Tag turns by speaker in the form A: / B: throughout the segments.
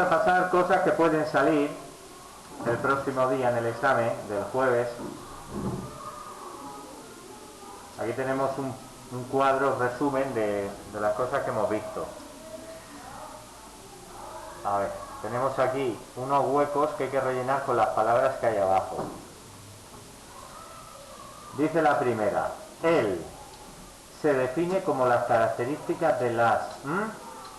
A: a pasar cosas que pueden salir el próximo día en el examen del jueves. Aquí tenemos un cuadro resumen de las cosas que hemos visto. A ver, tenemos aquí unos huecos que hay que rellenar con las palabras que hay abajo. Dice la primera: él se define como las características de las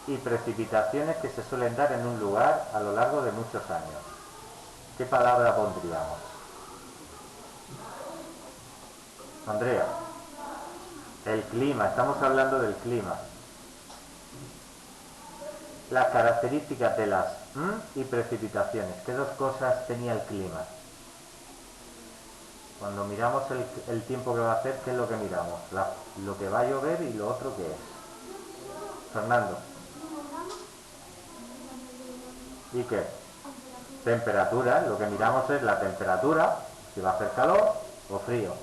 A: y precipitaciones que se suelen dar en un lugar a lo largo de muchos años. ¿Qué palabra pondríamos? Andrea. El clima, estamos hablando del clima. Las características de las y precipitaciones. ¿Qué dos cosas tenía el clima? Cuando miramos el tiempo que va a hacer, ¿qué es lo que miramos? Lo que va a llover y lo otro que es. Fernando. ¿Y qué? Temperatura. Lo que miramos es la temperatura, si va a hacer calor o frío.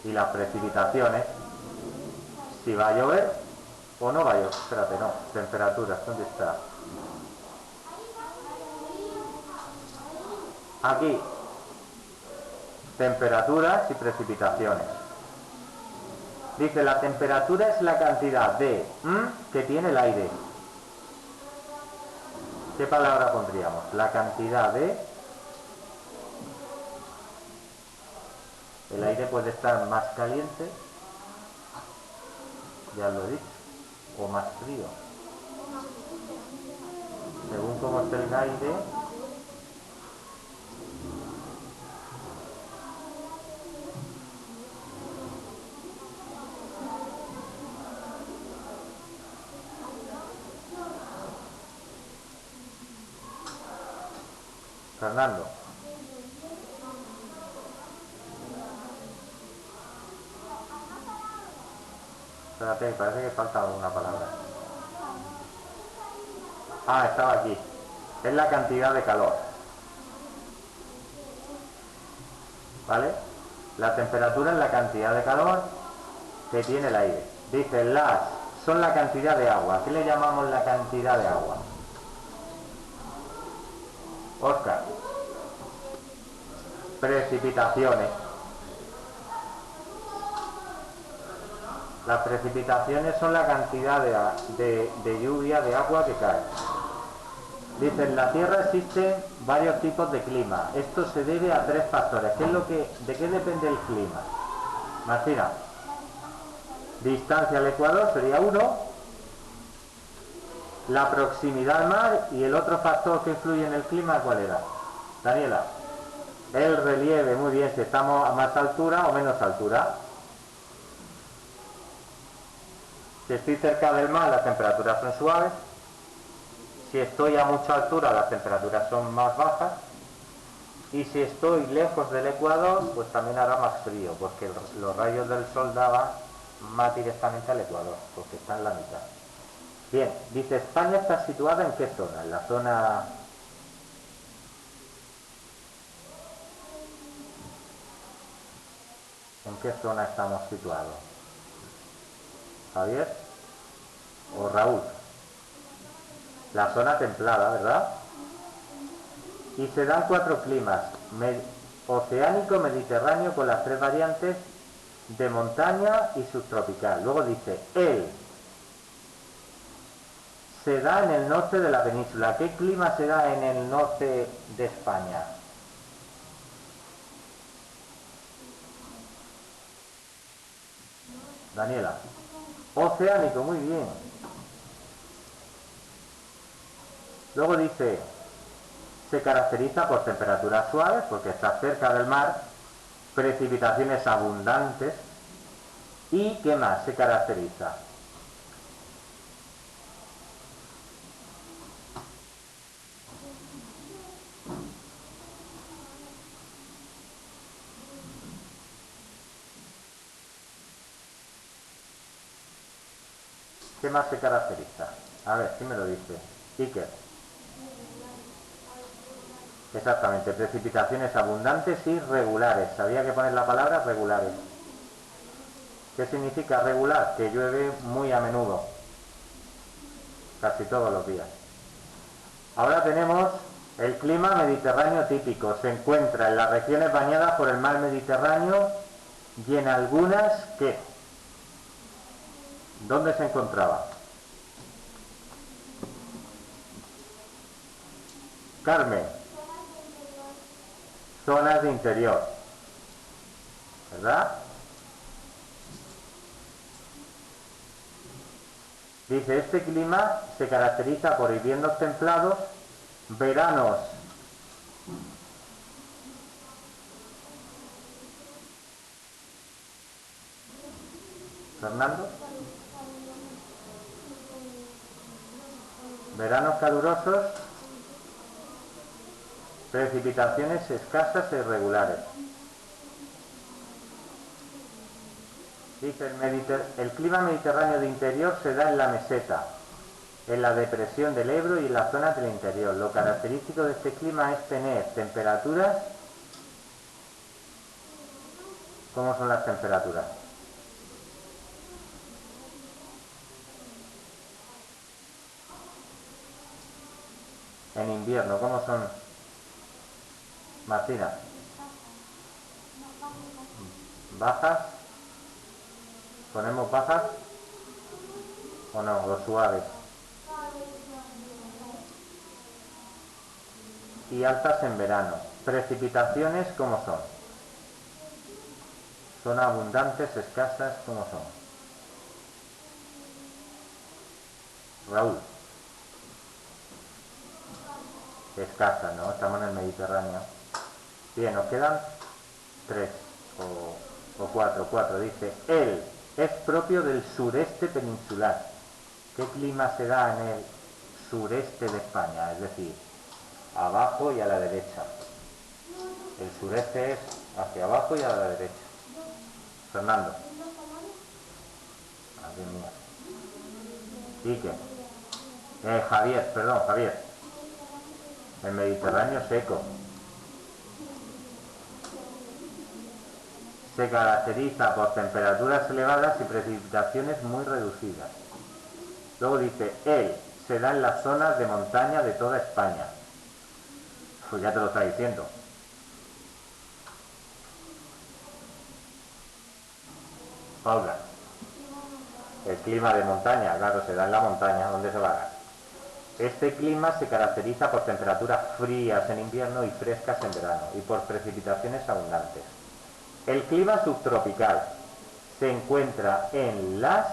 A: Y las precipitaciones, si va a llover o no va a llover. Espérate, no. Temperaturas, ¿dónde está? Aquí. Temperaturas y precipitaciones. Dice, la temperatura es la cantidad de que tiene el aire. ¿Qué palabra pondríamos? La cantidad de... El aire puede estar más caliente, ya lo he dicho, o más frío. Según cómo esté el aire, Fernando. Espérate, parece que falta alguna palabra. Ah, estaba aquí. Es la cantidad de calor. ¿Vale? La temperatura es la cantidad de calor que tiene el aire. Dice, las son la cantidad de agua. ¿Qué le llamamos la cantidad de agua? Óscar. Precipitaciones. Las precipitaciones son la cantidad de lluvia, de agua que cae. Dice, en la Tierra existen varios tipos de clima. Esto se debe a tres factores. ¿De qué depende el clima? Martina. Distancia al Ecuador sería uno. La proximidad al mar. Y el otro factor que influye en el clima, ¿cuál era? Daniela. El relieve, muy bien. Si estamos a más altura o menos altura. Si estoy cerca del mar, las temperaturas son suaves. Si estoy a mucha altura, las temperaturas son más bajas. Y si estoy lejos del Ecuador, pues también hará más frío, porque los rayos del sol daban más directamente al Ecuador, porque está en la mitad. Bien, dice, España está situada en qué zona? En la zona... ¿En qué zona estamos situados? ¿Javier? ¿O Raúl? La zona templada, ¿verdad? Y se dan cuatro climas: oceánico, mediterráneo, con las tres variantes de montaña y subtropical. Luego dice, él se da en el norte de la península. ¿Qué clima se da en el norte de España? Daniela. Oceánico, muy bien. Luego dice, se caracteriza por temperaturas suaves, porque está cerca del mar, precipitaciones abundantes. ¿Y qué más se caracteriza? ¿Qué más se caracteriza? A ver, ¿quién me lo dice? Iker. Exactamente, precipitaciones abundantes y regulares. Había que poner la palabra regulares. ¿Qué significa regular? Que llueve muy a menudo, casi todos los días. Ahora tenemos el clima mediterráneo típico. Se encuentra en las regiones bañadas por el mar Mediterráneo y en algunas que... ¿Dónde se encontraba? Carmen. Zonas de interior. ¿Verdad? Dice, este clima se caracteriza por inviernos templados, veranos Fernando, veranos calurosos, precipitaciones escasas e irregulares. Dice, el clima mediterráneo de interior se da en la meseta, en la depresión del Ebro y en las zonas del interior. Lo característico de este clima es tener temperaturas. ¿Cómo son las temperaturas? En invierno, ¿cómo son? Martina. ¿Bajas? ¿Ponemos bajas? ¿O no? ¿O suaves? Y altas en verano. ¿Precipitaciones cómo son? ¿Son abundantes, escasas? ¿Cómo son? Raúl. Escasas, ¿no? Estamos en el Mediterráneo. Bien, nos quedan 3 o 4. Dice, él es propio del sureste peninsular. ¿Qué clima se da en el sureste de España? Es decir, abajo y a la derecha. El sureste es hacia abajo y a la derecha. Fernando. Madre mía. ¿Y qué? Javier, perdón, Javier. El Mediterráneo seco. Se caracteriza por temperaturas elevadas y precipitaciones muy reducidas. Luego dice, él se da en las zonas de montaña de toda España. Pues ya te lo está diciendo. Paula. El clima de montaña, claro, se da en la montaña. ¿Dónde se va a dar? Este clima se caracteriza por temperaturas frías en invierno y frescas en verano, y por precipitaciones abundantes. El clima subtropical se encuentra en las...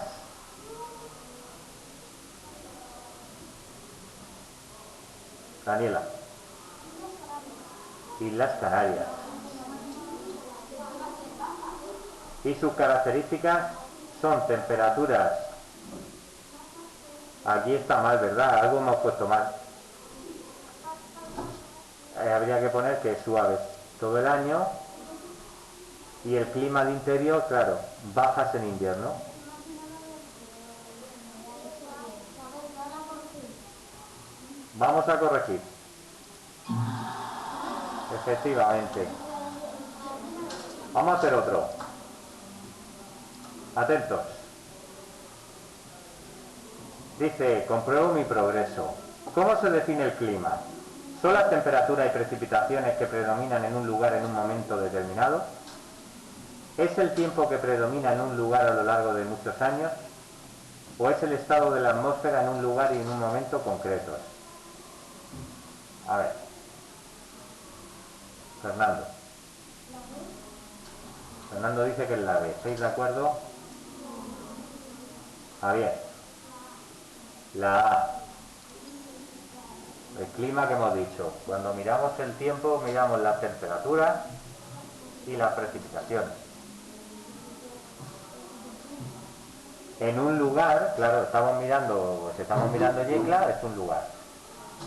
A: Daniela. Islas Canarias. Y sus características son temperaturas... Aquí está mal, ¿verdad? Algo hemos puesto mal. Habría que poner que es suaves todo el año. Y el clima de interior, claro, bajas en invierno. Vamos a corregir. Efectivamente. Vamos a hacer otro. Atentos. Dice, compruebo mi progreso. ¿Cómo se define el clima? ¿Son las temperaturas y precipitaciones que predominan en un lugar en un momento determinado? ¿Es el tiempo que predomina en un lugar a lo largo de muchos años? ¿O es el estado de la atmósfera en un lugar y en un momento concreto? A ver. Fernando. Fernando dice que es la B. ¿Estáis de acuerdo? Javier. La A. El clima que hemos dicho. Cuando miramos el tiempo, miramos las temperaturas y las precipitaciones. En un lugar, claro, estamos mirando Yecla, es un lugar.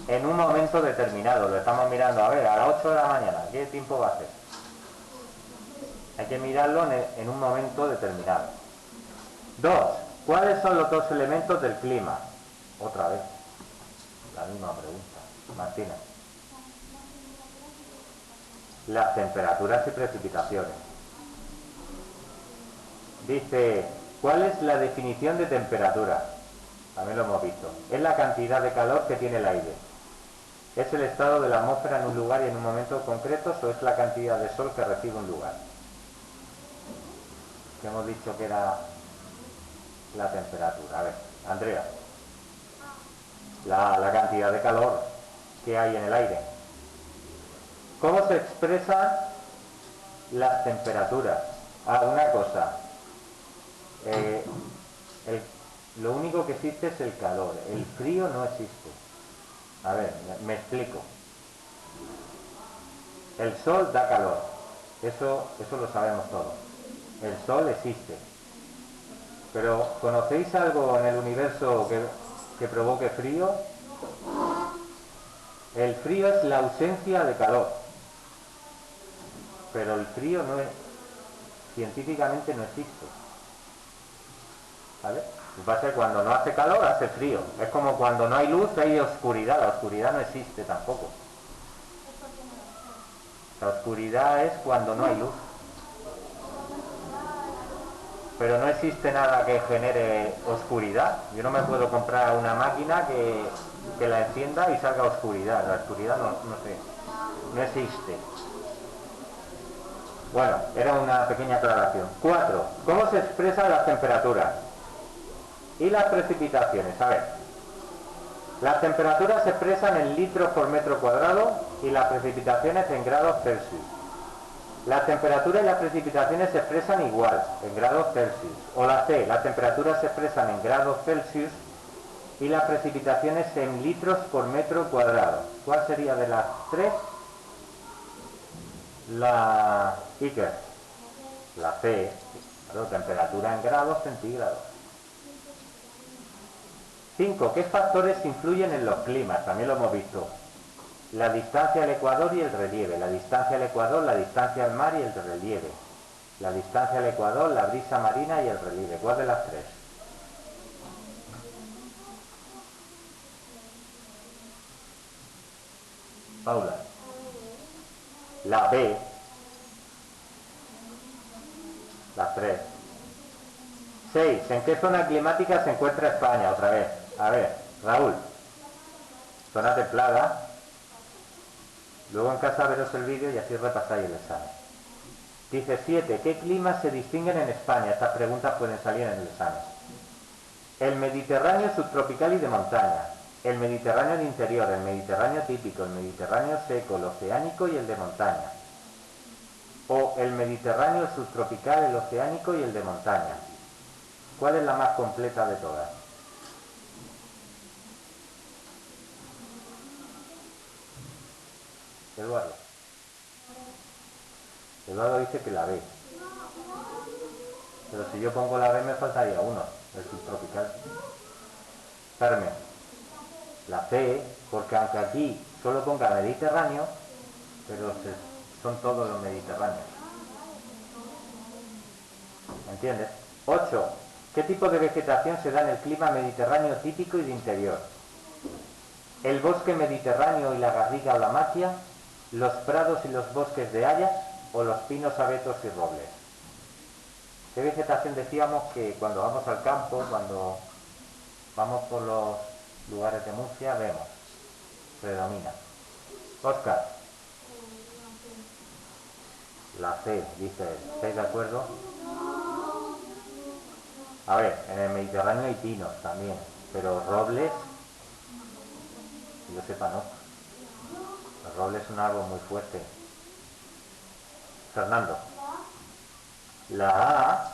A: En un momento determinado, lo estamos mirando, a ver, a las 8 de la mañana, ¿qué tiempo va a ser? Hay que mirarlo en un momento determinado. 2. ¿Cuáles son los dos elementos del clima? Otra vez, la misma pregunta. Martina. Las temperaturas y precipitaciones. Dice, ¿cuál es la definición de temperatura? También lo hemos visto. Es la cantidad de calor que tiene el aire. ¿Es el estado de la atmósfera en un lugar y en un momento concreto o es la cantidad de sol que recibe un lugar? Que hemos dicho que era la temperatura. A ver, Andrea. La cantidad de calor que hay en el aire. ¿Cómo se expresan las temperaturas? Una cosa. Lo único que existe es el calor. El frío no existe. A ver, me explico. El sol da calor. Eso lo sabemos todos. El sol existe. Pero ¿conocéis algo en el universo que provoque frío? El frío es la ausencia de calor. Pero el frío no es, científicamente no existe. ¿Vale? Lo que pasa es que cuando no hace calor hace frío. Es como cuando no hay luz hay oscuridad. La oscuridad no existe tampoco. La oscuridad es cuando no hay luz. Pero no existe nada que genere oscuridad. Yo no me puedo comprar una máquina que la encienda y salga oscuridad. La oscuridad no existe. Bueno, era una pequeña aclaración. 4. ¿Cómo se expresan las temperaturas? Y las precipitaciones. A ver. Las temperaturas se expresan en litros por metro cuadrado y las precipitaciones en grados Celsius. La temperatura y las precipitaciones se expresan igual, en grados Celsius. O la C, las temperaturas se expresan en grados Celsius y las precipitaciones en litros por metro cuadrado. ¿Cuál sería de las tres? La Iker. La C, claro, temperatura en grados centígrados. 5. ¿Qué factores influyen en los climas? También lo hemos visto. La distancia al ecuador y el relieve. La distancia al ecuador, la distancia al mar y el relieve. La distancia al ecuador, la brisa marina y el relieve. ¿Cuál de las tres? Paula. La B. Las tres. 6. ¿En qué zona climática se encuentra España? Otra vez. A ver, Raúl. Zona templada. Luego en casa veros el vídeo y así repasáis el examen. Dice 7. ¿Qué climas se distinguen en España? Estas preguntas pueden salir en el examen. El Mediterráneo subtropical y de montaña. El Mediterráneo de interior, el Mediterráneo típico, el Mediterráneo seco, el oceánico y el de montaña. O el Mediterráneo subtropical, el oceánico y el de montaña. ¿Cuál es la más completa de todas? Eduardo. Eduardo dice que la B. Pero si yo pongo la B me faltaría uno, el subtropical. Carmen. La C, porque aunque aquí solo ponga Mediterráneo, pero son todos los Mediterráneos. ¿Entiendes? 8. ¿Qué tipo de vegetación se da en el clima mediterráneo típico y de interior? ¿El bosque mediterráneo y la garriga o la maquia? ¿Los prados y los bosques de hayas? ¿O los pinos, abetos y robles? ¿Qué vegetación decíamos que cuando vamos al campo, cuando vamos por los lugares de Murcia, vemos? Predomina. Óscar. La C, dice él. ¿Estáis de acuerdo? A ver, en el Mediterráneo hay pinos también, pero robles, que yo sepa, no. El roble es un árbol muy fuerte. Fernando. La A,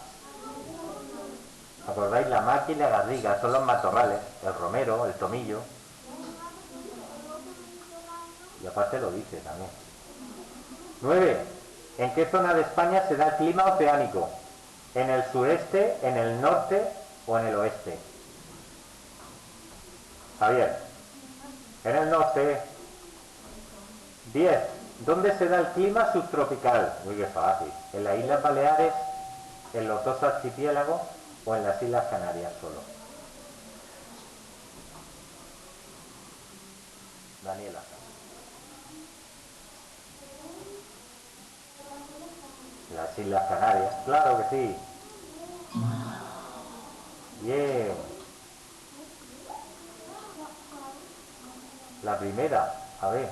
A: ¿acordáis? La maquia y la garriga son los matorrales, el romero, el tomillo. Y aparte lo dice también. 9. ¿En qué zona de España se da el clima oceánico? ¿En el sureste, en el norte o en el oeste? Javier. En el norte. 10. ¿Dónde se da el clima subtropical? Muy bien, fácil. ¿En las Islas Baleares, en los dos archipiélagos o en las Islas Canarias solo? Daniela. Las Islas Canarias, claro que sí. Bien. La primera. A ver,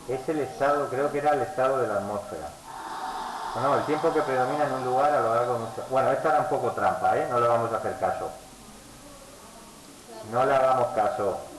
A: es el estado, creo que era el estado de la atmósfera. No, el tiempo que predomina en un lugar a lo largo de mucho... Bueno, esta era un poco trampa, ¿eh? No le vamos a hacer caso. No le hagamos caso.